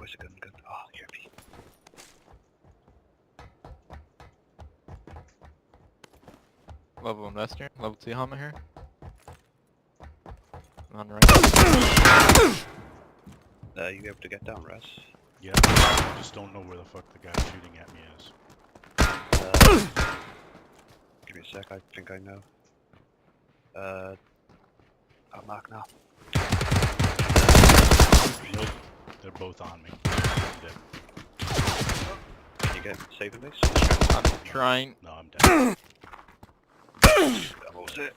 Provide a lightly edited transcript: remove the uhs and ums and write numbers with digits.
where's the gun? Oh, here it be. Level investor, level 2 helmet here. I'm on the right. You able to get down, Russ? Yeah, I just don't know where the fuck the guy shooting at me is. Give me a sec, I think I know. I'll mark now. Nope, they're both on me. I'm dead. Can you get saving this? I'm trying. No, I'm dead. That was it.